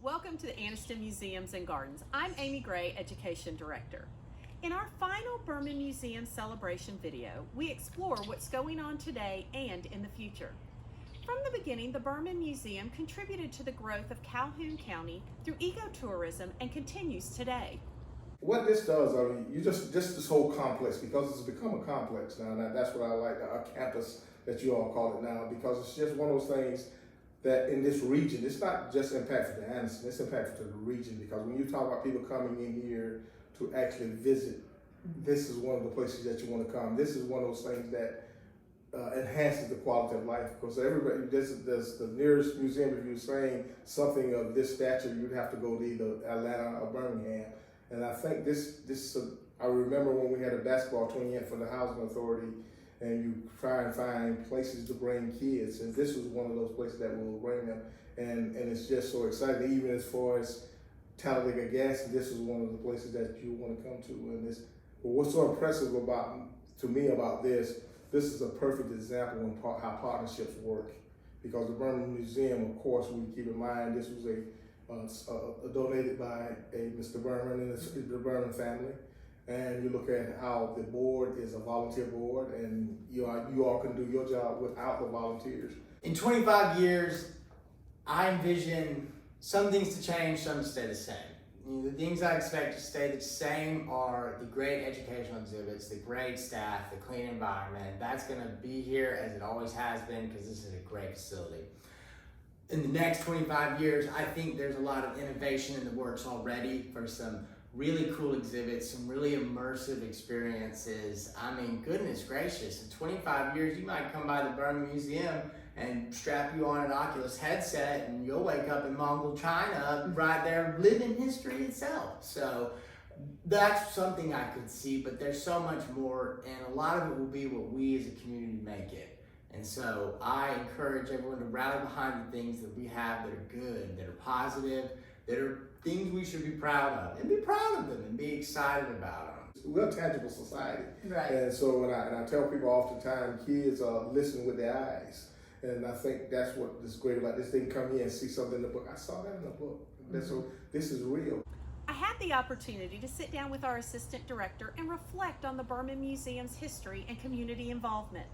Welcome to the Anniston Museums and Gardens. I'm Amy Gray, Education Director. In our final Berman Museum celebration video, we explore what's going on today and in the future. From the beginning, the Berman Museum contributed to the growth of Calhoun County through ecotourism and continues today. What this does, I mean, you just this whole complex, because it's become a complex now, and that's what I like, our campus that you all call it now, because it's just one of those things that in this region, it's not just impactful to Anniston, it's impactful to the region, because when you talk about people coming in here to actually visit, this is one of the places that you want to come. This is one of those things that enhances the quality of life, because everybody, this is the nearest museum. If you're saying something of this stature, you'd have to go to either Atlanta or Birmingham. And I think I remember when we had a basketball tournament for the Housing Authority, and you try and find places to bring kids, and this was one of those places that will bring them, and it's just so exciting. Even as far as Talladega Gas, this is one of the places that you want to come to. And this, but what's so impressive to me about this is a perfect example of how partnerships work. Because the Berman Museum, of course, we keep in mind this was donated by Mr. Berman and the Berman family. And you look at how the board is a volunteer board, and you all can do your job without the volunteers. In 25 years, I envision some things to change, some to stay the same. The things I expect to stay the same are the great educational exhibits, the great staff, the clean environment. That's going to be here as it always has been, because this is a great facility. In the next 25 years, I think there's a lot of innovation in the works already for some really cool exhibits, some really immersive experiences. I mean, goodness gracious, in 25 years, you might come by the Berman Museum and strap you on an Oculus headset and you'll wake up in Mongol China right there living history itself. So that's something I could see, but there's so much more, and a lot of it will be what we as a community make it. And so I encourage everyone to rally behind the things that we have that are good, that are positive, that are things we should be proud of, and be proud of them and be excited about them. We're a tangible society. Right. And so when I tell people oftentimes, kids listen with their eyes. And I think that's what is great about this. They can come here and see something in the book. I saw that in the book. So this is real. I had the opportunity to sit down with our assistant director and reflect on the Berman Museum's history and community involvement.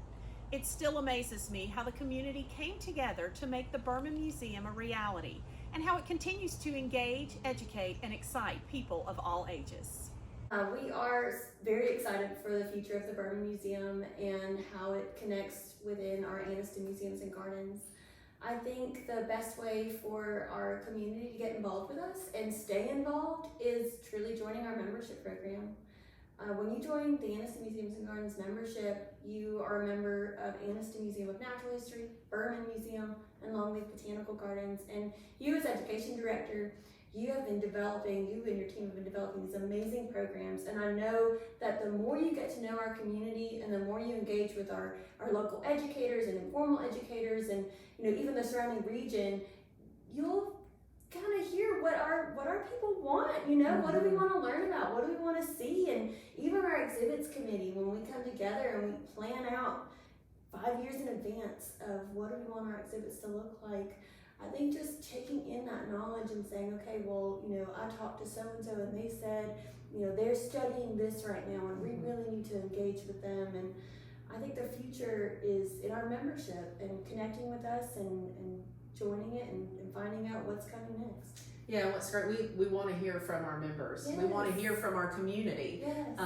It still amazes me how the community came together to make the Berman Museum a reality, and how it continues to engage, educate, and excite people of all ages. We are very excited for the future of the Berman Museum and how it connects within our Anniston Museums and Gardens. I think the best way for our community to get involved with us and stay involved is truly joining our membership program. When you join the Anniston Museums and Gardens membership, you are a member of Anniston Museum of Natural History, Berman Museum, and Longleaf Botanical Gardens. And you as Education Director, you and your team have been developing these amazing programs. And I know that the more you get to know our community and the more you engage with our local educators and informal educators and even the surrounding region, you'll kind of hear what our people want, what do we want to learn about, what do we want to see. And even our exhibits committee, when we come together and we plan out 5 years in advance of what do we want our exhibits to look like, I think just taking in that knowledge and saying, okay, well, I talked to so-and-so and they said, they're studying this right now and we really need to engage with them. And I think the future is in our membership and connecting with us and joining it and finding out what's coming next. Yeah, what's great, we want to hear from our members. Yes. We want to hear from our community. Yes.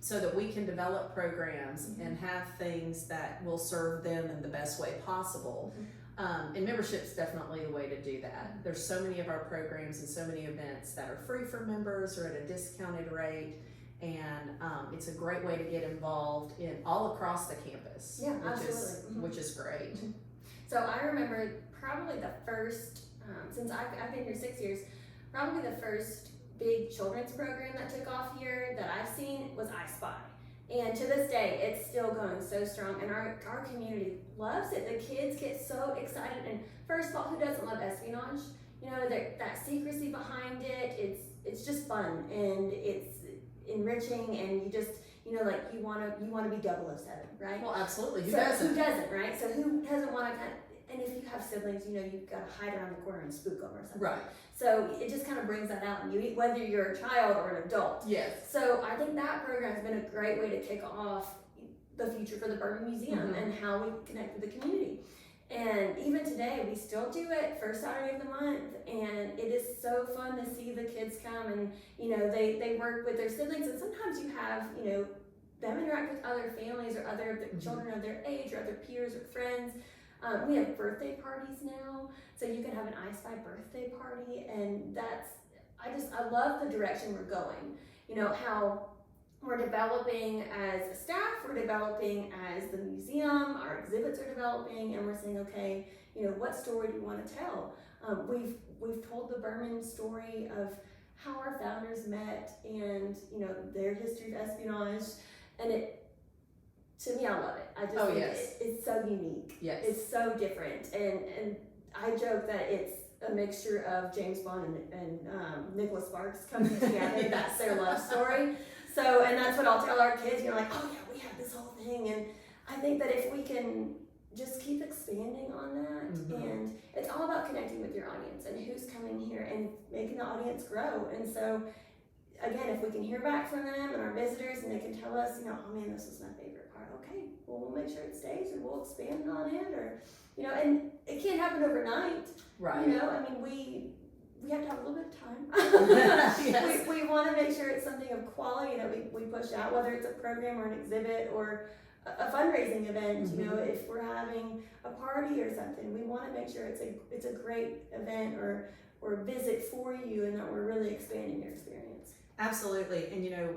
So that we can develop programs and have things that will serve them in the best way possible. And membership's definitely the way to do that. There's so many of our programs and so many events that are free for members or at a discounted rate. And it's a great way to get involved in all across the campus, Yeah, absolutely. which is great. So I remember probably the first, since I've been here 6 years, probably the first big children's program that took off here that I've seen was I Spy. And to this day, it's still going so strong, and our community loves it. The kids get so excited, and first of all, who doesn't love espionage? That secrecy behind it, it's just fun, and it's enriching, and you just, you want to be 007, right? Well, absolutely. Who Who doesn't? doesn't, right? So who doesn't want to And if you have siblings, you know, you've got to hide around the corner and spook them or something. Right. So it just kind of brings that out in you, whether you're a child or an adult. Yes. So I think that program has been a great way to kick off the future for the Berman Museum and how we connect with the community. And even today, we still do it first Saturday of the month, and it is so fun to see the kids come and, you know, they work with their siblings, and sometimes you have, you know, them interact with other families or other children of their age or other peers or friends. We have birthday parties now, so you can have an I Spy birthday party, and I love the direction we're going. You know, how we're developing as a staff, we're developing as the museum, our exhibits are developing, and we're saying, okay, you know, what story do we want to tell? We've told the Berman story of how our founders met and, you know, their history of espionage, and to me, I love it. I just think it's so unique. Yes. It's so different, and I joke that it's a mixture of James Bond and Nicholas Sparks coming together. That's their love story. So, and that's what I'll tell our kids, you know, like, oh yeah, we have this whole thing. And I think that if we can just keep expanding on that, and it's all about connecting with your audience and who's coming here and making the audience grow. And so, again, if we can hear back from them and our visitors and they can tell us, you know, oh man, this was my favorite part. Okay, well, we'll make sure it stays, or we'll expand on it, or, you know, and it can't happen overnight. Right. You know, I mean, we have to have a little bit of time. Yes. We want to make sure it's something of quality that we push out, whether it's a program or an exhibit or a fundraising event. You know, if we're having a party or something, we want to make sure it's a great event or visit for you, and that we're really expanding your experience. Absolutely. And you know,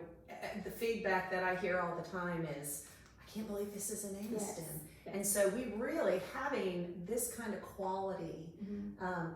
the feedback that I hear all the time is, I can't believe this is in Aniston. Yes. And so we really, having this kind of quality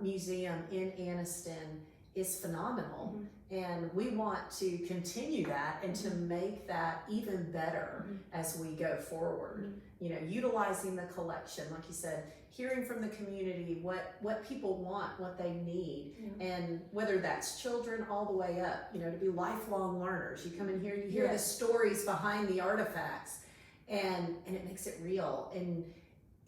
museum in Aniston is phenomenal. And we want to continue that and to make that even better as we go forward. You know, utilizing the collection, like you said, hearing from the community what people want, what they need, and whether that's children all the way up, you know, to be lifelong learners. You come in here, you hear the stories behind the artifacts, and it makes it real. And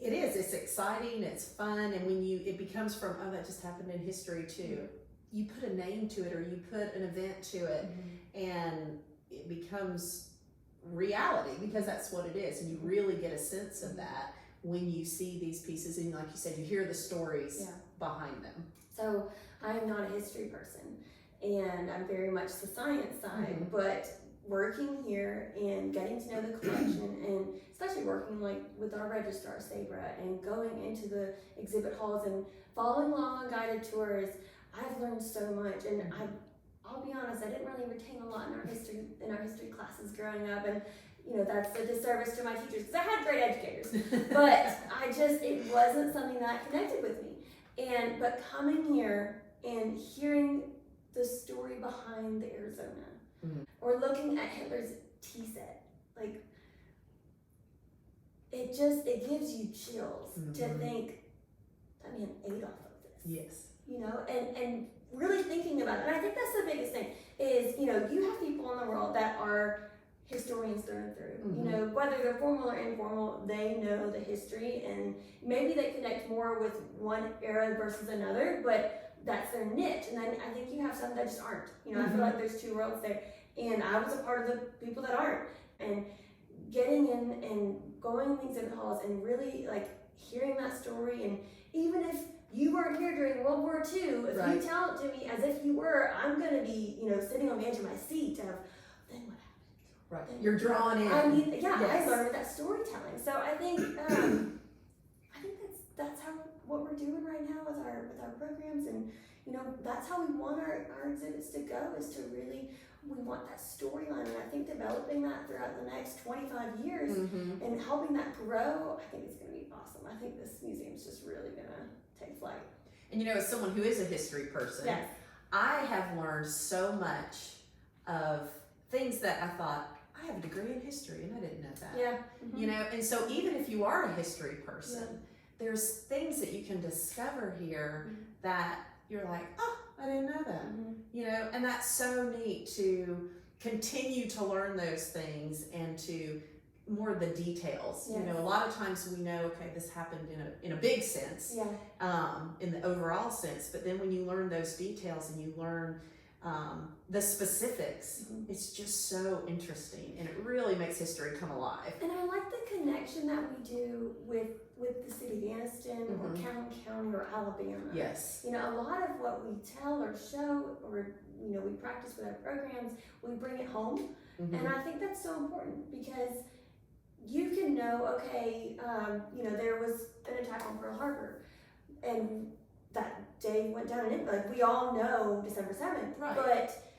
it's exciting, it's fun, and when it becomes from, oh, that just happened in history too. You put a name to it, or you put an event to it, and it becomes reality, because that's what it is. And you really get a sense of that when you see these pieces, and like you said, you hear the stories behind them. So I'm not a history person, and I'm very much the science side, but working here and getting to know the collection, and especially working like with our registrar Sabra and going into the exhibit halls and following along on guided tours, I've learned so much. And I'll be honest, I didn't really retain a lot in our history classes growing up, and you know, that's a disservice to my teachers because I had great educators, but it wasn't something that connected with me. But coming here and hearing the story behind the Arizona, or looking at Hitler's tea set, like, it gives you chills to think, I mean, ate off of this. Yes. You know, and really thinking about it. And I think that's the biggest thing is, you know, you have people in the world that are historians through and through. You know, whether they're formal or informal, they know the history, and maybe they connect more with one era versus another, but that's their niche. And then I think you have some that just aren't. You know, I feel like there's two worlds there. And I was a part of the people that aren't. And getting in and going in the exhibit halls and really like hearing that story, and even if you weren't here during World War II, if you tell it to me as if you were, I'm gonna be, you know, sitting on the edge of my seat of, then what happened? Right. You're drawn in. I mean, I learned that storytelling. So I think that's how what we're doing right now with our programs, and you know, that's how we want our exhibits to go, is to really, we want that storyline, and I think developing that throughout the next 25 years and helping that grow, I think it's going to be awesome. I think this museum's just really going to take flight. And you know, as someone who is a history person, I have learned so much of things that I thought, I have a degree in history and I didn't know that. You know, and so even if you are a history person, there's things that you can discover here that you're like, oh, I didn't know that. You know, and that's so neat to continue to learn those things and to more the details. Yes. You know, a lot of times we know, okay, this happened in a big sense, Yeah. in the overall sense, but then when you learn those details and you learn the specifics, it's just so interesting, and it really makes history come alive. And I like the connection that we do with the city of Anniston or Calhoun County or Alabama. Yes. You know, a lot of what we tell or show or, you know, we practice with our programs, we bring it home. And I think that's so important because you can know, okay, you know, there was an attack on Pearl Harbor and that day went down in, like, we all know December 7th. Right. But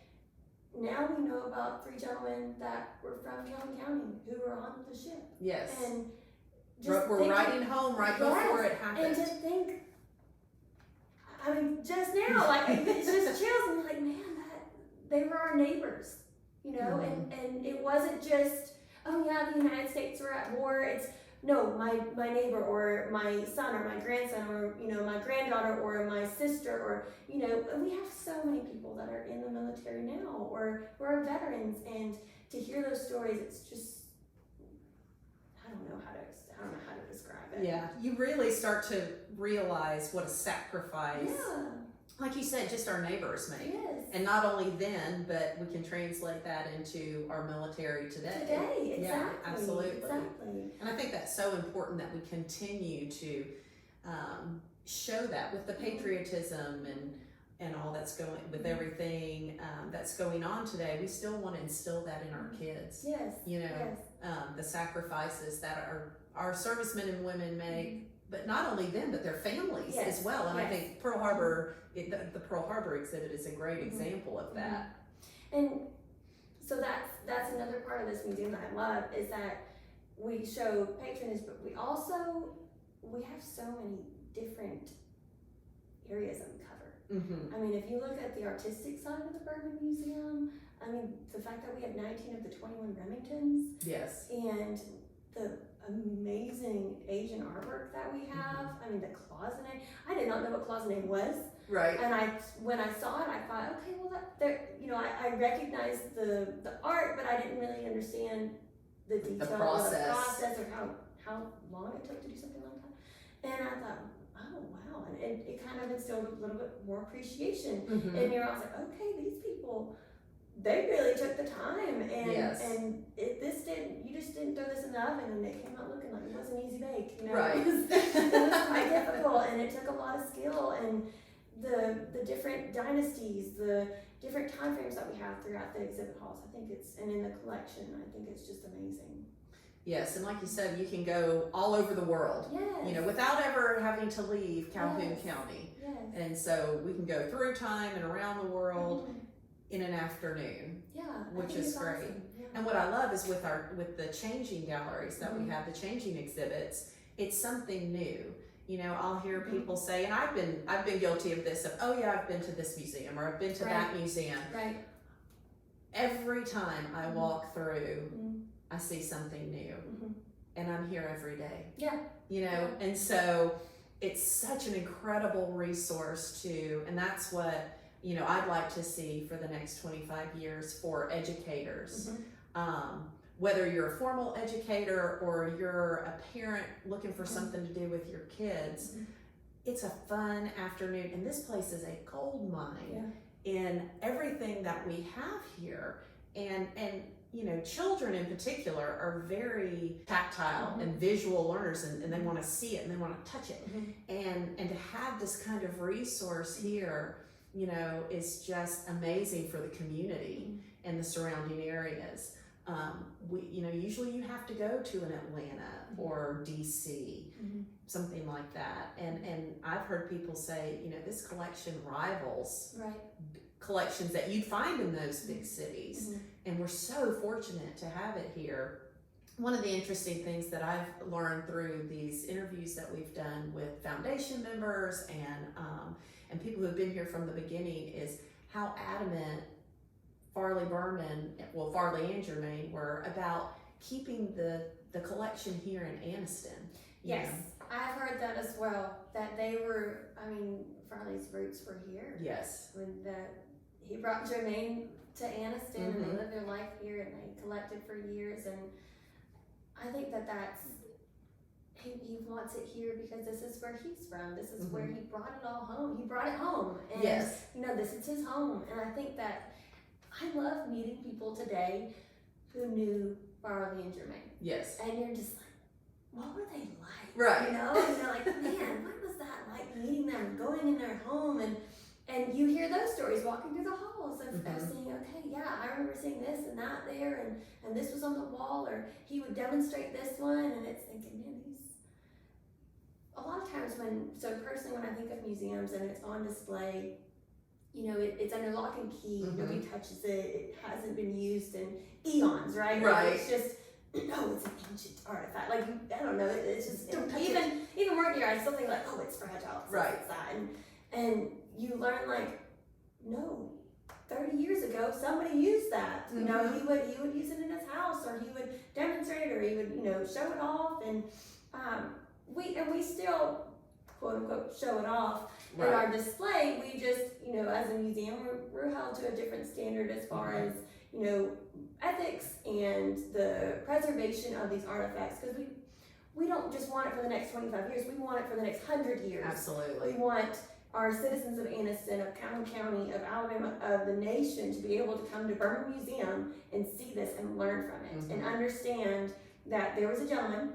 now we know about 3 gentlemen that were from Calhoun County who were on the ship. Yes. And We're riding home right before it happened. And to think, I mean, just now, like, it's just chills, and you're like, man, they were our neighbors, you know, and it wasn't just, oh yeah, the United States were at war. It's, no, my neighbor or my son or my grandson or, you know, my granddaughter or my sister or, you know, we have so many people that are in the military now or who are veterans, and to hear those stories, it's just, I don't know how to describe it. Yeah, you really start to realize what a sacrifice, like you said, just our neighbors make. Yes. And not only then, but we can translate that into our military today. Today, exactly. Yeah, absolutely. Exactly. And I think that's so important that we continue to show that with the patriotism and all that's going, with everything that's going on today. We still want to instill that in our kids. Yes. You know, Yes. the sacrifices that our servicemen and women make, but not only them, but their families as well. And I think Pearl Harbor, the Pearl Harbor exhibit is a great example of that. And so that's another part of this museum that I love, is that we show patronage, but we have so many different areas that we cover. I mean, if you look at the artistic side of the Berman Museum, I mean, the fact that we have 19 of the 21 Remingtons. Yes. And the amazing Asian artwork that we have. I mean, the cloisonne. I did not know what cloisonne was. Right. And when I saw it, I thought, okay, well, you know, I recognized the art, but I didn't really understand the detail The of process. the process or how long it took to do something like that. And I thought, oh wow, and it kind of instilled a little bit more appreciation in me. I was like, okay, these people, they really took the time, and you just didn't throw this in the oven and it came out looking like it was an easy bake, you know? Right. It was quite difficult, and it took a lot of skill, and the different dynasties, the different time frames that we have throughout the exhibit halls, I think and in the collection, I think it's just amazing. Yes, and like you said, you can go all over the world, Yes. you know, without ever having to leave Calhoun County. Yes. And so we can go through time and around the world in an afternoon. Yeah. Which is great. Awesome. Yeah. And what I love is with the changing galleries that we have, the changing exhibits, it's something new. You know, I'll hear people say, and I've been guilty of this, of, oh yeah, I've been to this museum or I've been to that museum. Right. Every time I walk through, I see something new, and I'm here every day. Yeah. You know, and so it's such an incredible resource and that's what, you know, I'd like to see for the next 25 years for educators. Whether you're a formal educator or you're a parent looking for something to do with your kids, it's a fun afternoon, and this place is a gold mine in everything that we have here. And you know, children in particular are very tactile and visual learners, and they want to see it and they want to touch it. And to have this kind of resource here, you know, is just amazing for the community and the surrounding areas. You know, usually you have to go to an Atlanta or DC, something like that. And I've heard people say, you know, this collection rivals collections that you'd find in those big cities. And we're so fortunate to have it here. One of the interesting things that I've learned through these interviews that we've done with foundation members and people who have been here from the beginning is how adamant Farley and Germain were about keeping the collection here in Anniston. Yes, know? I've heard that as well, that they were, I mean, Farley's roots were here. Yes. He brought Germain to Anniston and they lived their life here and they collected for years, and I think that that's, he wants it here because this is where he's from. This is where he brought it all home. He brought it home. And, Yes. you know, this is his home. And I think that I love meeting people today who knew Barley and Jermaine. Yes. And you're just like, what were they like? Right. You know? And you're like, man, what was that like meeting them, going in their home? And you hear those stories walking through the halls of seeing, okay, yeah, I remember seeing this and that there, and this was on the wall, or he would demonstrate this one, and it's thinking, man, a lot of times personally when I think of museums and it's on display, you know, it's under lock and key, nobody touches it, it hasn't been used in eons, right? Right. Like, it's just, no, it's an ancient artifact. Like, I don't know, it's just, Don't touch even more here, I still think like, oh, it's fragile, it's that, and you learn like, no, 30 years ago, somebody used that. You know, he would use it in his house, or he would demonstrate it, or he would, you know, show it off, and we still, quote unquote, show it off in our display. We just, you know, as a museum, we're held to a different standard as far as, you know, ethics and the preservation of these artifacts, because we don't just want it for the next 25 years, we want it for the next 100 years. Absolutely. We want our citizens of Anniston, of Calhoun County, of Alabama, of the nation to be able to come to Berman Museum and see this and learn from it and understand that there was a gentleman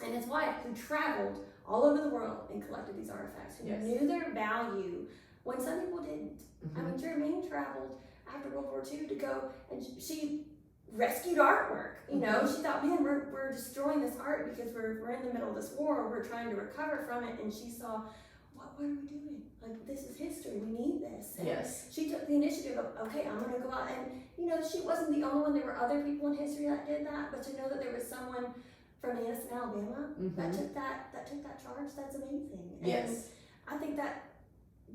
and his wife who traveled all over the world and collected these artifacts, who knew their value when some people didn't. I mean, Jermaine traveled after World War II to go, and she rescued artwork. You know, she thought, man, we're destroying this art because we're in the middle of this war, we're trying to recover from it, and she saw, what are we doing? Like, this is history, we need this. And she took the initiative of, okay, I'm gonna go out, and you know, she wasn't the only one, there were other people in history that did that, but to know that there was someone from Anniston, Alabama, that took that charge, that's amazing. And I think that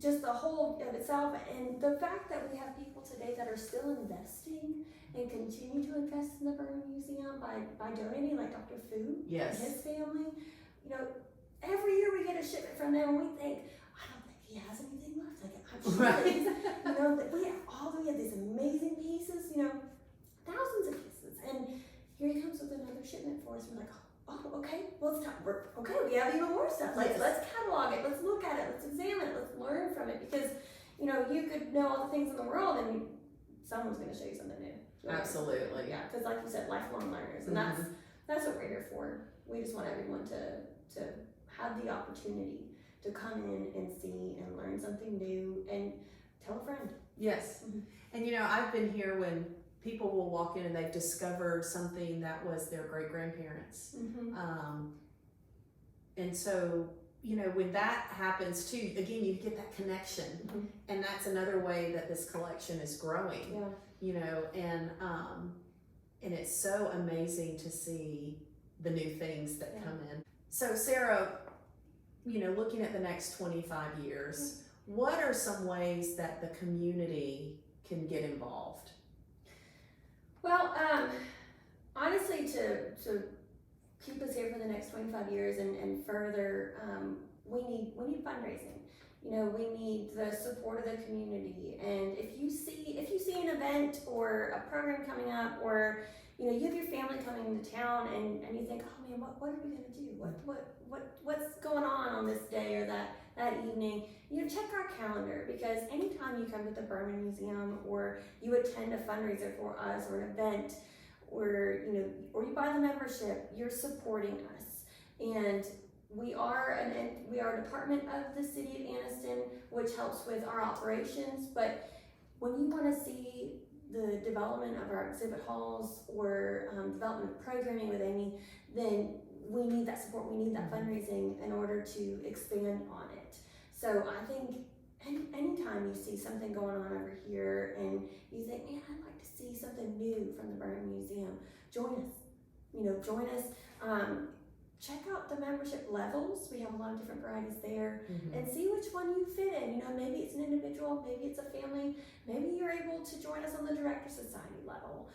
just the whole of itself, and the fact that we have people today that are still investing and continue to invest in the Berman Museum by donating, like Dr. Fu and his family. You know, every year we get a shipment from them and we think, I don't think he has anything left. Like, I'm sure you know, that we have these amazing pieces, you know, thousands of pieces. And here he comes with another shipment for us. We're like, oh, okay, well, it's time. Okay, we have even more stuff. Like, let's catalog it, let's look at it, let's examine it, let's learn from it. Because, you know, you could know all the things in the world and someone's going to show you something new. Absolutely. Yeah, because like you said, lifelong learners. And that's what we're here for. We just want everyone to have the opportunity to come in and see and learn something new and tell a friend. Yes. And, you know, I've been here when people will walk in and they've discovered something that was their great-grandparents. And so, you know, when that happens too, again, you get that connection. And that's another way that this collection is growing, you know, and it's so amazing to see the new things that come in. So Sarah, you know, looking at the next 25 years, what are some ways that the community can get involved? Well, honestly, to keep us here for the next 25 years and further, we need fundraising. You know, we need the support of the community. And if you see an event or a program coming up, or you know, you have your family coming into town and you think, oh man, what are we gonna do? What's going on this day or that evening? You know, check our calendar, because anytime you come to the Berman Museum or you attend a fundraiser for us or an event, or you know, or you buy the membership, you're supporting us. And we are a department of the city of Anniston, which helps with our operations. But when you want to see the development of our exhibit halls or development of programming with Amy, then we need that support, we need that fundraising in order to expand on it. So I think anytime you see something going on over here and you think, man, I'd like to see something new from the Berman Museum, join us. You know, join us. Check out the membership levels. We have a lot of different varieties there, and see which one you fit in. You know, maybe it's an individual, maybe it's a family, maybe you're able to join us on the Director Society level.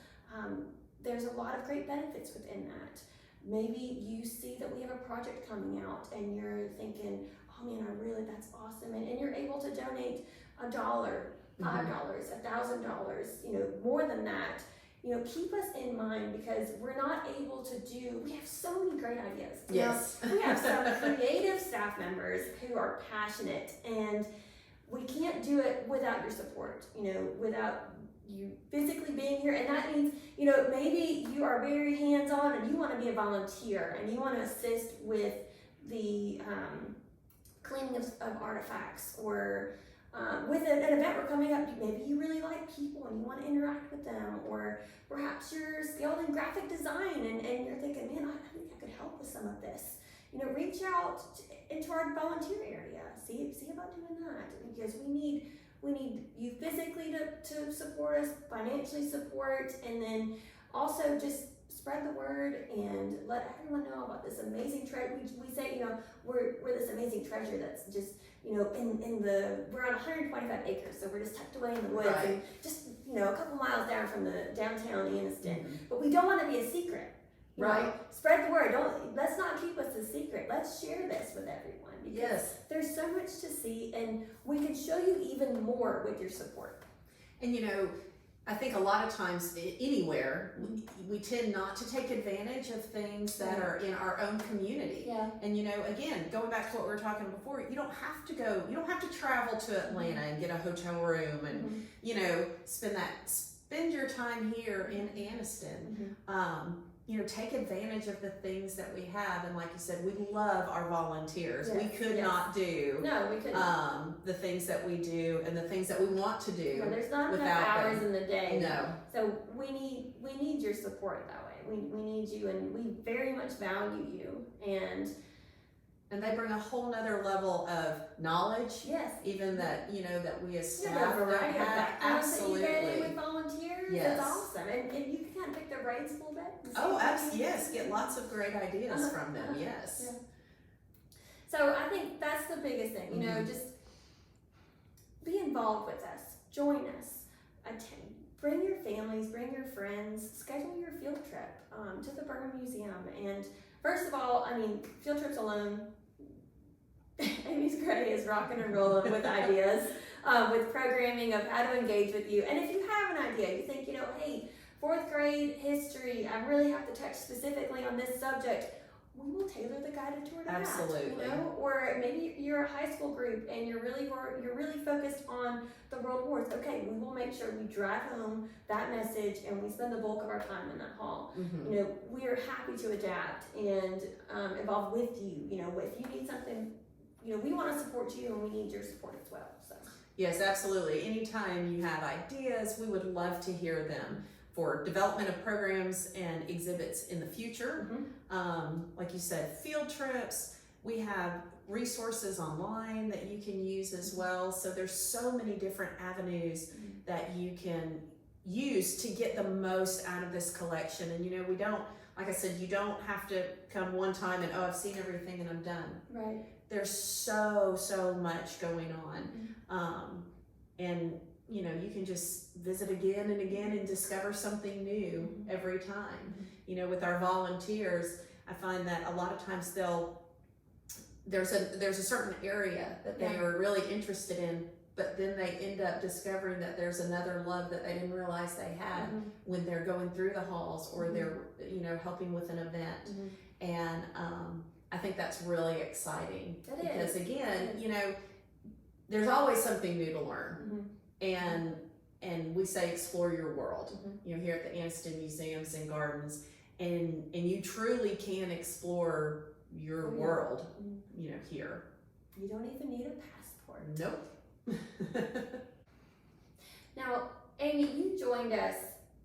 There's a lot of great benefits within that. Maybe you see that we have a project coming out and you're thinking, oh man, that's awesome. And you're able to donate $1, $5, $1,000, you know, more than that. keep us in mind because we're not able to we have so many great ideas. Yes. We have some creative staff members who are passionate, and we can't do it without your support, without you physically being here. And that means, maybe you are very hands-on and you want to be a volunteer and you want to assist with the cleaning of artifacts, or with an event we're coming up. Maybe you really like people and you want to interact with them, or perhaps you're skilled in graphic design and you're thinking, man, I think I could help with some of this. Reach out into our volunteer area. See about doing that, because we need you physically to support us, financially support, and then also just spread the word and let everyone know about this amazing treasure. We say, we're this amazing treasure that's just, we're on 125 acres, so we're just tucked away in the woods, Right. and just, a couple miles down from the downtown Anniston. But we don't want to be a secret. Right. Spread the word. Let's not keep us a secret. Let's share this with everyone, because Yes. there's so much to see, and we can show you even more with your support. And I think a lot of times anywhere, we tend not to take advantage of things that are in our own community. Yeah. And again, going back to what we were talking before, you don't have to travel to Atlanta and get a hotel room and, spend your time here in Anniston. Take advantage of the things that we have. And like you said, we love our volunteers. Yes, We could yes. not do No, we couldn't. the things that we do and the things that we want to do. There's not enough without hours them. in the day. No. So we need your support that way. We need you, and we very much value you. And they bring a whole nother level of knowledge. Yes. Even that, that we as Yeah, staff the variety don't of have. backgrounds that you get in with Absolutely. volunteers. Yes. That's awesome. And you can kind of pick their brains a little bit. and see Oh, what absolutely. you Yes. can Get do. lots of great ideas from them. Yes. Yeah. So I think that's the biggest thing, just be involved with us, join us, bring your families, bring your friends, schedule your field trip to the Berman Museum. And first of all, field trips alone, Amy's Gray is rocking and rolling with ideas, with programming of how to engage with you. And if you have an idea, you think, hey, 4th grade history, I really have to touch specifically on this subject, we will tailor the guided tour to Absolutely. that. Or maybe you're a high school group and you're really focused on the world wars. Okay, we will make sure we drive home that message and we spend the bulk of our time in that hall. We are happy to adapt and involve with you. If you need something, we want to support you, and we need your support as well. So Yes, absolutely. Anytime you have ideas, we would love to hear them for development of programs and exhibits in the future. Like you said, field trips. We have resources online that you can use as well. So there's so many different avenues that you can use to get the most out of this collection. And we don't, like I said, you don't have to come one time and, I've seen everything and I'm done. right. There's so much going on. And you can just visit again and again and discover something new every time. With our volunteers, I find that a lot of times there's a certain area that they are really interested in, but then they end up discovering that there's another love that they didn't realize they had when they're going through the halls or they're helping with an event. And I think that's really exciting because again, there's always something new to learn. And we say explore your world. Here at the Anniston Museums and Gardens, and you truly can explore your world. Here. You don't even need a passport. Nope. Now, Amy, you joined us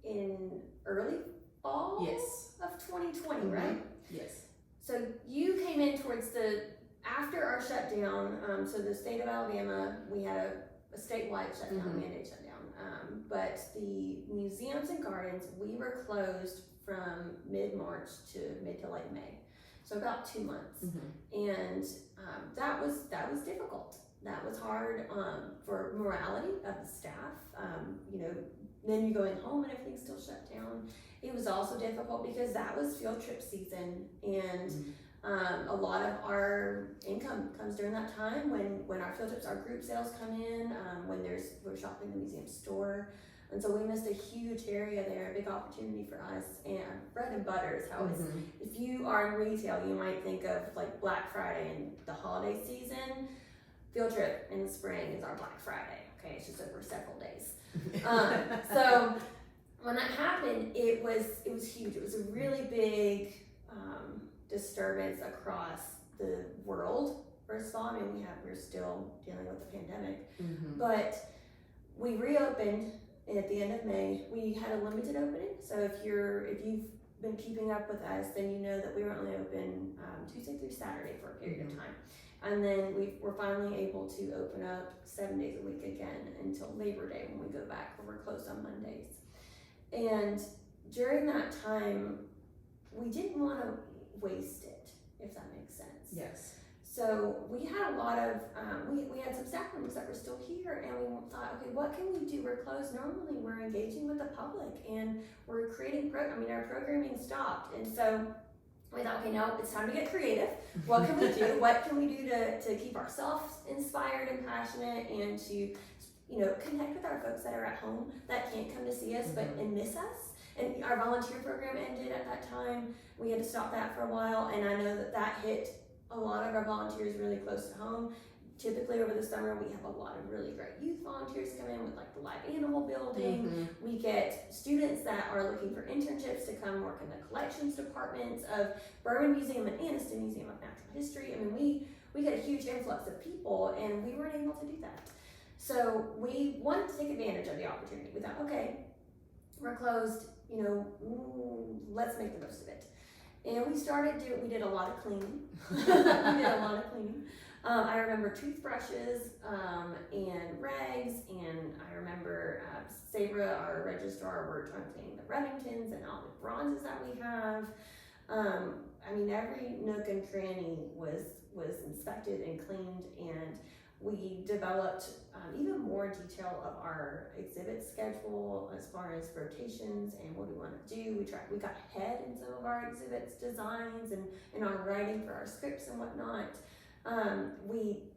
in early fall Yes. of 2020, right? Yes. So you came in towards after our shutdown. So the state of Alabama, we had a statewide shutdown, mandate shutdown. But the museums and gardens, we were closed from mid-March to mid to late May. So about 2 months. And that was difficult. That was hard for morality of the staff. Then you're going home and everything's still shut down. It was also difficult because that was field trip season, and a lot of our income comes during that time when our field trips, our group sales come in, when we're shopping the museum store. And so we missed a huge area there, a big opportunity for us. And bread and butter is how it's, if you are in retail, you might think of like Black Friday and the holiday season. Field trip in the spring is our Black Friday. Okay, it's just over several days. So when that happened, it was huge. It was a really big disturbance across the world. First of all, I mean, we're still dealing with the pandemic, but we reopened at the end of May. We had a limited opening, so if you've been keeping up with us, then you know that we were only open Tuesday through Saturday for a period of time, and then we're finally able to open up 7 days a week again until Labor Day when we go back, where we're closed on Mondays. And during that time, we didn't want to waste it, if that makes sense. Yes. So we had a lot of, we had some staff members that were still here, and we thought, okay, what can we do? We're closed normally, we're engaging with the public, and we're creating, our programming stopped. And so we thought, okay, now it's time to get creative. What can we do? What can we do to keep ourselves inspired and passionate, and to, connect with our folks that are at home that can't come to see us and miss us? And our volunteer program ended at that time. We had to stop that for a while, and I know that hit a lot of our volunteers really close to home. Typically over the summer, we have a lot of really great youth volunteers come in with like the live animal building. We get students that are looking for internships to come work in the collections departments of Berman Museum and Anniston Museum of Natural History. I mean, we get a huge influx of people, and we weren't able to do that. So we wanted to take advantage of the opportunity. We thought, okay, we're closed, let's make the most of it. And we did a lot of cleaning. I remember toothbrushes and rags, and I remember Sabra, our registrar, were trying to clean the Remingtons and all the bronzes that we have. Every nook and cranny was inspected and cleaned, and we developed even more detail of our exhibit schedule as far as rotations and what we want to do. We got ahead in some of our exhibits designs and our writing for our scripts and whatnot.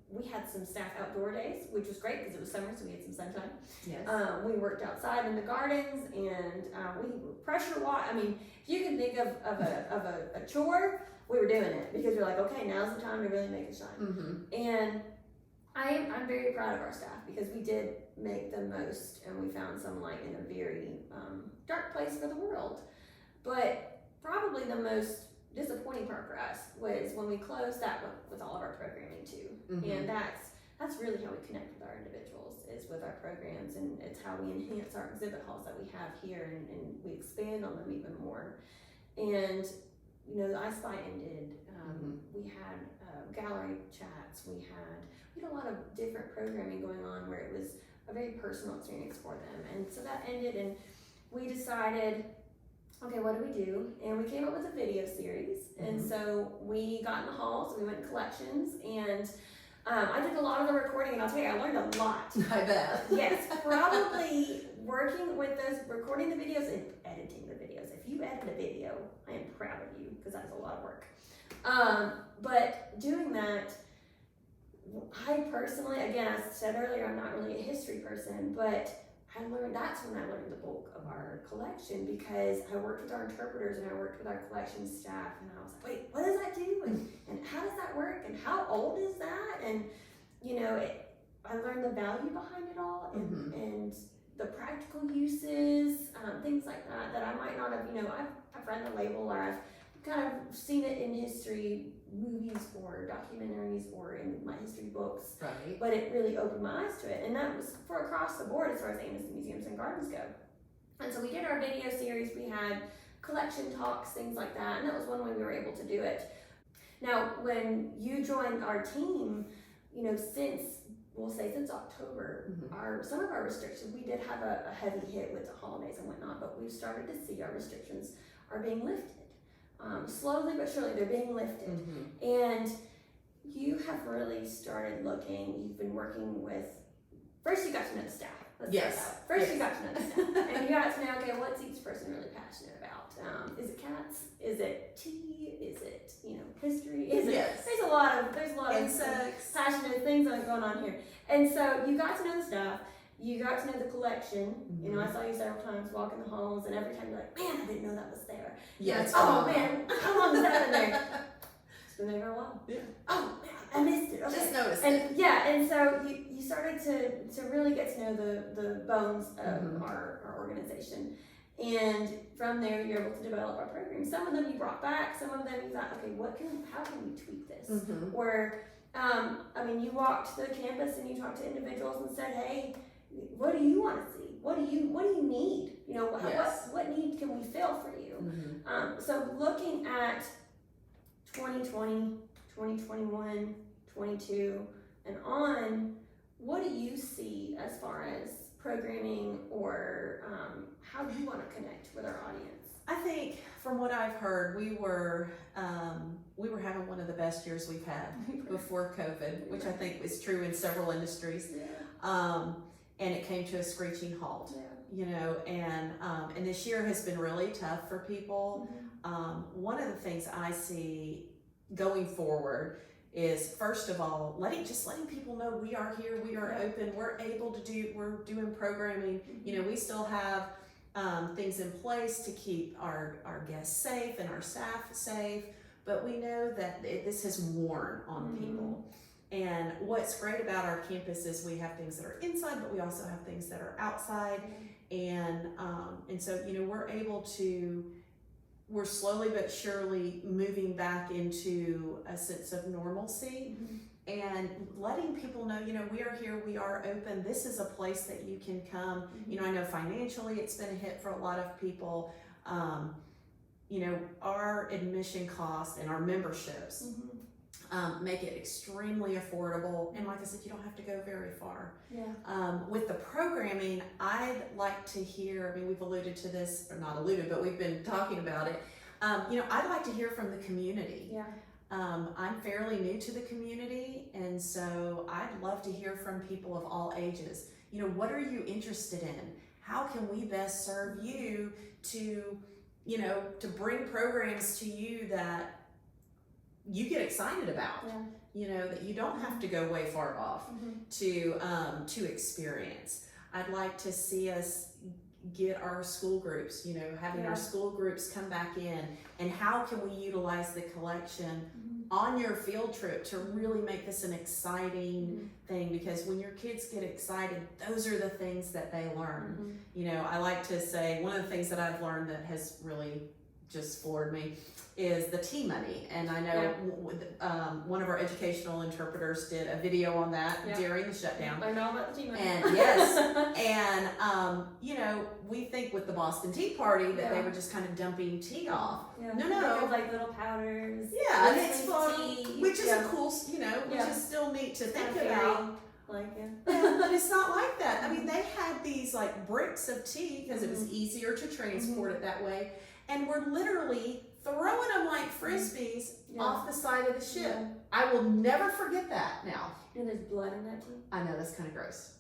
We had some staff outdoor days, which was great because it was summer, so we had some sunshine. Yes. We worked outside in the gardens, and we pressure wash. If you can think of a chore, we were doing it because we're like, okay, now's the time to really make it shine. And I'm very proud of our staff because we did make the most, and we found some light in a very dark place for the world. But probably the most disappointing part for us was when we closed that with all of our programming too. And that's really how we connect with our individuals, is with our programs, and it's how we enhance our exhibit halls that we have here, and we expand on them even more. And the I Spy ended. We had gallery chats. We had a lot of different programming going on where it was a very personal experience for them. And so that ended, and we decided, okay, what do we do? And we came up with a video series. And so we got in the halls, we went to collections, and I did a lot of the recording, and I'll tell you, I learned a lot. I bet. Yes, probably working with those, recording the videos and editing the videos. If you edit a video, I am proud of you, because that is a lot of work. But doing that, I personally, again, as I said earlier, I'm not really a history person, but that's when I learned the bulk of our collection, because I worked with our interpreters and I worked with our collection staff, and I was like, wait, what does that do? And how does that work? And how old is that? And, I learned the value behind it all, and the practical uses, things like that I might not have, I've read the label, or I've kind of seen it in history movies or documentaries or in my history books. Right. But it really opened my eyes to it, and that was for across the board as far as Anniston Museums and Gardens go. And so we did our video series, we had collection talks, things like that, and that was one way we were able to do it. Now, when you joined our team, since October, some of our restrictions, we did have a heavy hit with the holidays and whatnot, but we've started to see our restrictions are being lifted. Slowly but surely, they're being lifted. And you have really started looking, you've been working with, first you got to know the staff. First you got to know the staff. And you got to know, okay, what's each person really passionate about? Is it cats? Is it tea? Is it, history? There's a lot of Insects. passionate things that are going on here. And so you got to know the staff, You got to know the collection. You know, I saw you several times walking the halls, and every time you're like, man, I didn't know that was there. Yeah, Like, it's oh phenomenal. man, how long has that been there? It's been there for a while. Yeah. Oh man, I missed it. Okay. Just notice it. And yeah, and so you started to really get to know the bones of our organization. And from there, you're able to develop our program. Some of them you brought back. Some of them you thought, okay, how can we tweak this? Or, I mean, you walked the campus and you talked to individuals and said, hey, what do you want to see? What do you need? You know, Yes. what need can we fill for you? So looking at 2020, 2021, 22, and on, what do you see as far as programming or how you want to connect with our audience? I think from what I've heard, we were having one of the best years we've had before COVID, which I think is true in several industries. And it came to a screeching halt, you know, and this year has been really tough for people. One of the things I see going forward is, first of all, letting people know we are here, we are open, we're doing programming. You know, we still have things in place to keep our guests safe and our staff safe, but we know that this has worn on people. And what's great about our campus is we have things that are inside, but we also have things that are outside. And so, you know, we're slowly but surely moving back into a sense of normalcy and letting people know, you know, we are here, we are open. This is a place that you can come. You know, I know financially it's been a hit for a lot of people. You know, our admission costs and our memberships make it extremely affordable. And like I said, you don't have to go very far. With the programming, I'd like to hear, I mean, we've alluded to this, or not alluded, but we've been talking about it. You know, I'd like to hear from the community. I'm fairly new to the community, and so I'd love to hear from people of all ages. You know, what are you interested in? How can we best serve you to, you know, to bring programs to you that you get excited about, you know, that you don't have to go way far off to experience. I'd like to see us get our school groups, you know, having our school groups come back in, and how can we utilize the collection on your field trip to really make this an exciting thing, because when your kids get excited, those are the things that they learn. You know, I like to say one of the things that I've learned that has really just floored me is the tea money. And I know one of our educational interpreters did a video on that during the shutdown. I know about the tea money. And yes, and you know, we think with the Boston Tea Party that they were just kind of dumping tea off. No. Like little powders. Yeah, and it's fun, tea. which is a cool, you know, which is still neat to think about. But it's not like that. I mean, they had these like bricks of tea because it was easier to transport it that way. And we're literally throwing them like frisbees off the side of the ship. I will never forget that now. You know, there's blood in that tea. I know, that's kind of gross.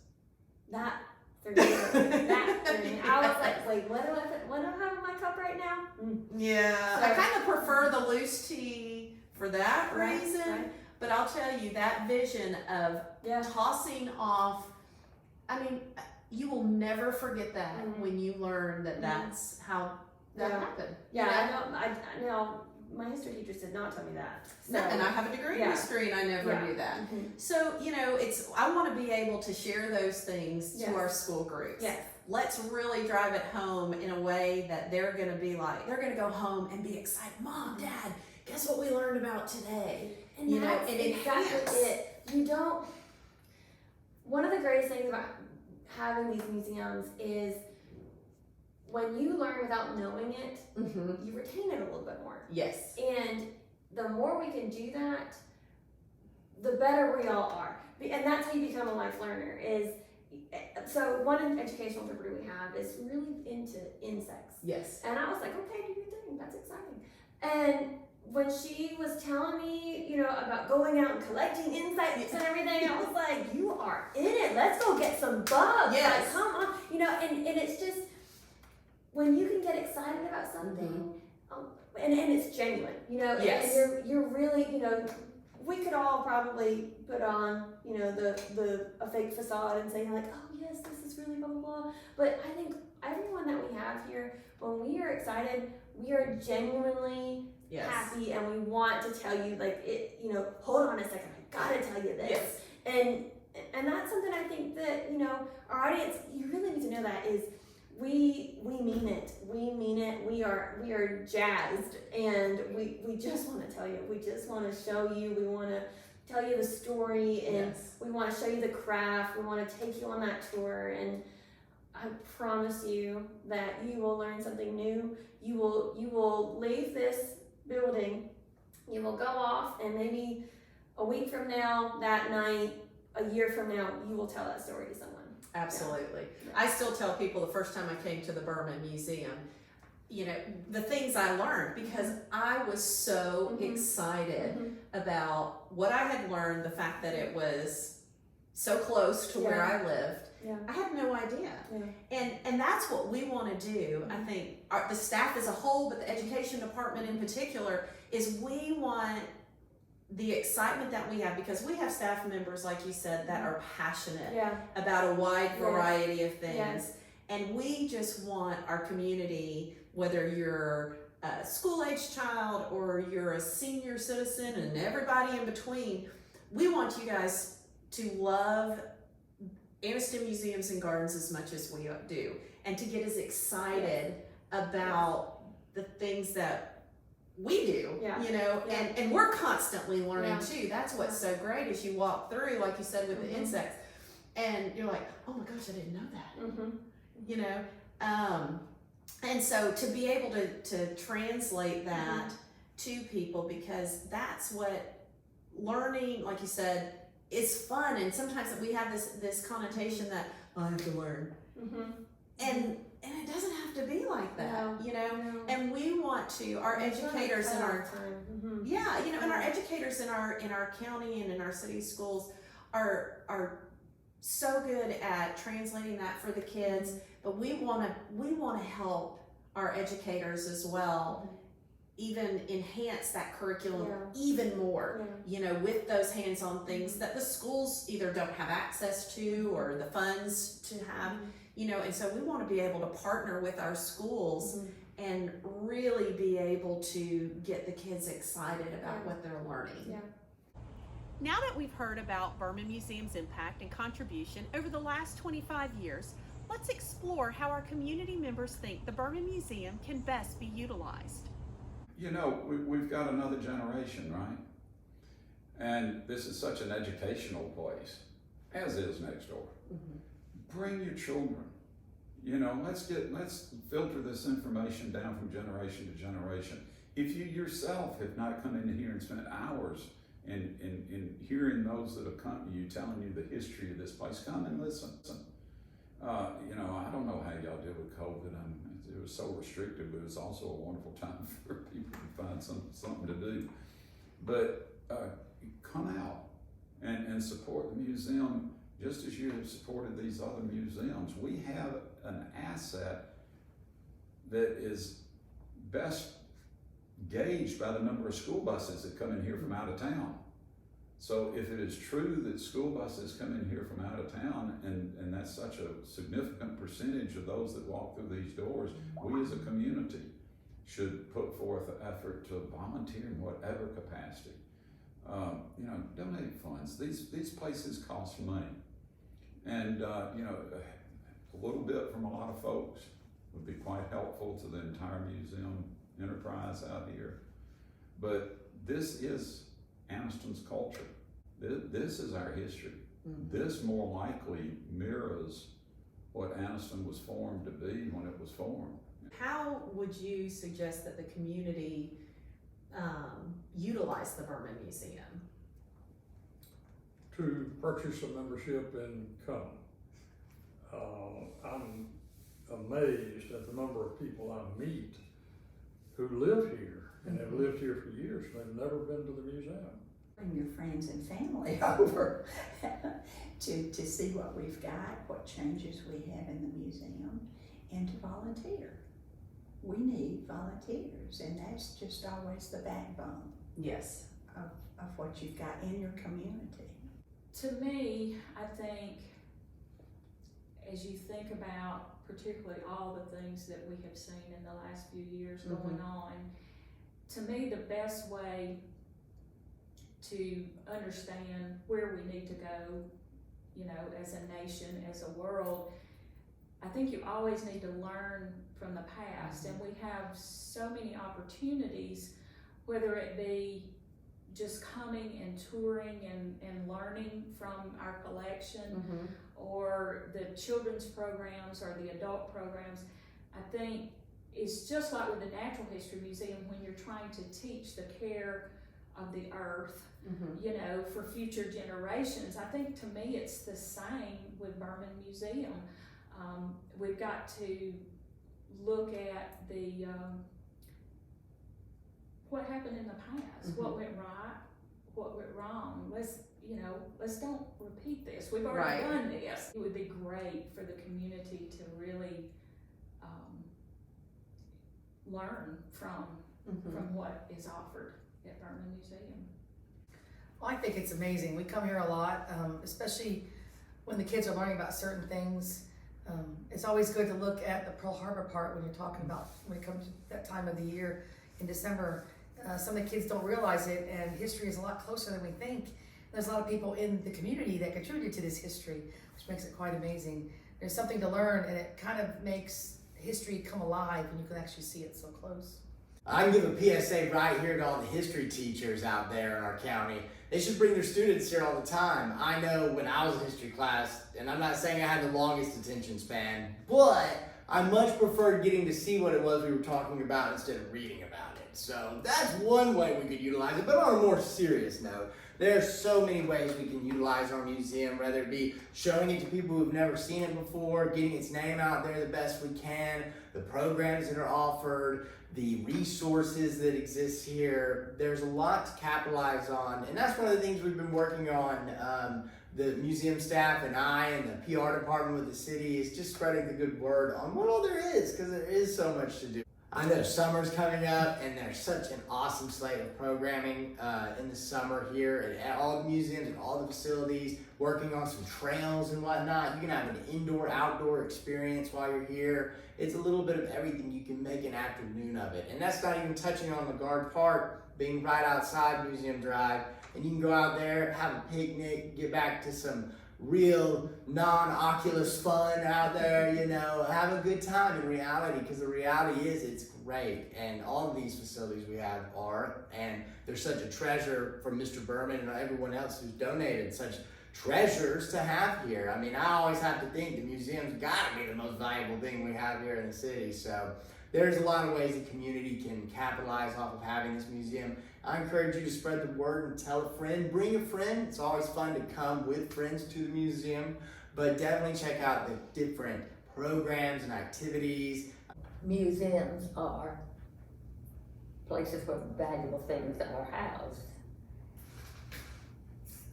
That for me. I was like, wait, what do I have in my cup right now? Yeah, So, I kind of prefer the loose tea for that reason. Right. But I'll tell you, that vision of tossing off, I mean, you will never forget that when you learn that that's how that happened. I know. My history teachers did not tell me that. So, and I have a degree in history, and I never knew that. So, you know, I want to be able to share those things to our school groups. Let's really drive it home in a way that they're going to be like, they're going to go home and be excited. Mom, Dad, guess what we learned about today? And you know, that's and exactly it. You don't. One of the greatest things about having these museums is when you learn without knowing it, you retain it a little bit more. Yes. And the more we can do that, the better we all are. And that's how you become a life learner. So one educational interpreter we have is really into insects. Yes. And I was like, okay, do your thing. That's exciting. And when she was telling me, you know, about going out and collecting insects and everything, I was like, you are in it. Let's go get some bugs. Yes. Like, come on. You know, and it's just, when you can get excited about something, and it's genuine, you know, Yes. and you're really, you know, we could all probably put on, you know, a fake facade and say like, oh yes, this is really blah blah blah. But I think everyone that we have here, when we are excited, we are genuinely Yes. happy, and we want to tell you like it. You know, hold on a second, I gotta tell you this. Yes. And that's something I think that, you know, our audience, you really need to know that is we mean it. We mean it. We are jazzed, and we just want to tell you. We just want to show you. We want to tell you the story, and Yes. we want to show you the craft. We want to take you on that tour, and I promise you that you will learn something new. You will leave this building. You will go off, and maybe a week from now, that night, a year from now, you will tell that story to someone. Absolutely. Yeah. I still tell people the first time I came to the Berman Museum, you know, the things I learned, because I was so excited about what I had learned, the fact that it was so close to where I lived. Yeah. I had no idea. Yeah. And that's what we want to do. I think the staff as a whole, but the education department in particular, is we want the excitement that we have, because we have staff members, like you said, that are passionate about a wide variety of things. Yes. And we just want our community, whether you're a school-age child or you're a senior citizen and everybody in between, we want you guys to love Anniston Museums and Gardens as much as we do, and to get as excited about the things that we do, you know, and we're constantly learning too. That's what's so great as you walk through, like you said, with the insects, and you're like, oh my gosh, I didn't know that, you know, and so to be able to translate that to people, because that's what learning, like you said, is fun. And sometimes we have this connotation that I have to learn, and it doesn't have to be like that, you know. And we want to, our educators in our you know, and our educators in our county and in our city schools are so good at translating that for the kids. But we want to help our educators as well, even enhance that curriculum even more, you know, with those hands-on things that the schools either don't have access to or the funds to have, you know. And so we want to be able to partner with our schools and really be able to get the kids excited about what they're learning. Now that we've heard about Berman Museum's impact and contribution over the last 25 years, let's explore how our community members think the Berman Museum can best be utilized. You know, we've got another generation, right? And this is such an educational place, as is next door. Bring your children. You know, let's filter this information down from generation to generation. If you yourself have not come in here and spent hours in hearing those that accompany you, telling you the history of this place, come and listen. You know, I don't know how y'all deal with COVID. It was so restrictive, but it was also a wonderful time for people to find something to do. But come out and support the museum just as you have supported these other museums. We have an asset that is best gauged by the number of school buses that come in here from out of town. So if it is true that school buses come in here from out of town, and that's such a significant percentage of those that walk through these doors, we as a community should put forth an effort to volunteer in whatever capacity. You know, donate funds. These places cost money. And you know, a little bit from a lot of folks would be quite helpful to the entire museum enterprise out here. But this is Anniston's culture. This is our history. This more likely mirrors what Anniston was formed to be when it was formed. How would you suggest that the community utilize the Berman Museum? To purchase a membership and come. I'm amazed at the number of people I meet who live here and have lived here for years and have never been to the museum. Bring your friends and family over to see what we've got, what changes we have in the museum, and to volunteer. We need volunteers, and that's just always the backbone. Yes. of what you've got in your community. To me, I think as you think about particularly all the things that we have seen in the last few years going on, to me the best way to understand where we need to go, you know, as a nation, as a world, I think you always need to learn from the past. And we have so many opportunities, whether it be just coming and touring and learning from our collection, or the children's programs or the adult programs. I think it's just like with the Natural History Museum, when you're trying to teach the care of the earth, you know, for future generations. I think to me it's the same with Berman Museum. We've got to look at the what happened in the past, what went right, what went wrong. Let's don't repeat this. We've already done this. It would be great for the community to really learn from what is offered at Berman Museum. Well, I think it's amazing. We come here a lot, especially when the kids are learning about certain things. It's always good to look at the Pearl Harbor part when you're talking about, when it comes to that time of the year in December. Some of the kids don't realize it, and history is a lot closer than we think. There's a lot of people in the community that contributed to this history, which makes it quite amazing. There's something to learn, and it kind of makes history come alive when you can actually see it so close. I can give a PSA right here to all the history teachers out there in our county. They should bring their students here all the time. I know when I was in history class, and I'm not saying I had the longest attention span, but I much preferred getting to see what it was we were talking about instead of reading about it. So that's one way we could utilize it. But on a more serious note, there are so many ways we can utilize our museum, whether it be showing it to people who've never seen it before, getting its name out there the best we can, the programs that are offered, the resources that exist here. There's a lot to capitalize on, and that's one of the things we've been working on. The museum staff and I and the PR department with the city is just spreading the good word on what all there is, because there is so much to do. I know summer's coming up, and there's such an awesome slate of programming in the summer here at all the museums and all the facilities, working on some trails and whatnot. You can have an indoor-outdoor experience while you're here. It's a little bit of everything. You can make an afternoon of it. And that's not even touching on the Guard Park being right outside Museum Drive. And you can go out there, have a picnic, get back to some real non-Oculus fun out there, you know, have a good time in reality, because the reality is it's great. And all of these facilities we have are, and they're such a treasure for Mr. Berman and everyone else who's donated such treasures to have here. I mean, I always have to think the museum's gotta be the most valuable thing we have here in the city. So there's a lot of ways the community can capitalize off of having this museum. I encourage you to spread the word and tell a friend, bring a friend. It's always fun to come with friends to the museum, but definitely check out the different programs and activities. Museums are places where valuable things are housed.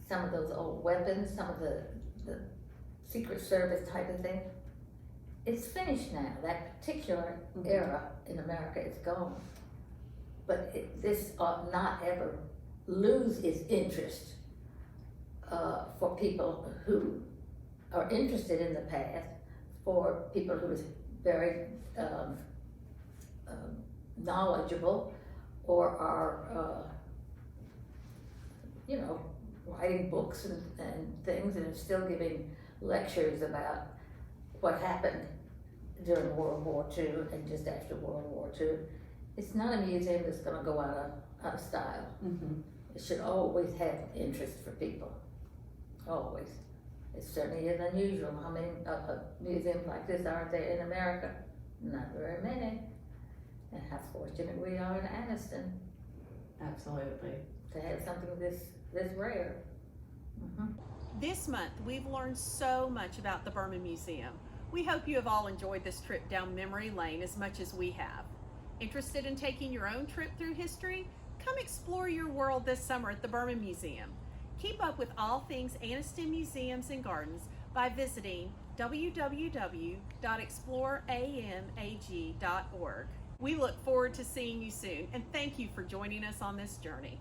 Some of those old weapons, some of the Secret Service type of thing, it's finished now. That particular era in America is gone. But this ought not ever lose its interest for people who are interested in the past, for people who are very knowledgeable or are, writing books and things, and still giving lectures about what happened during World War II and just after World War II. It's not a museum that's going to go out of style. It should always have interest for people, always. It certainly is unusual. How many museums like this are there in America? Not very many. And how fortunate we are in Anniston. Absolutely. To have something this rare. This month, we've learned so much about the Berman Museum. We hope you have all enjoyed this trip down memory lane as much as we have. Interested in taking your own trip through history? Come explore your world this summer at the Berman Museum. Keep up with all things Anniston Museums and Gardens by visiting www.exploreamag.org. We look forward to seeing you soon, and thank you for joining us on this journey.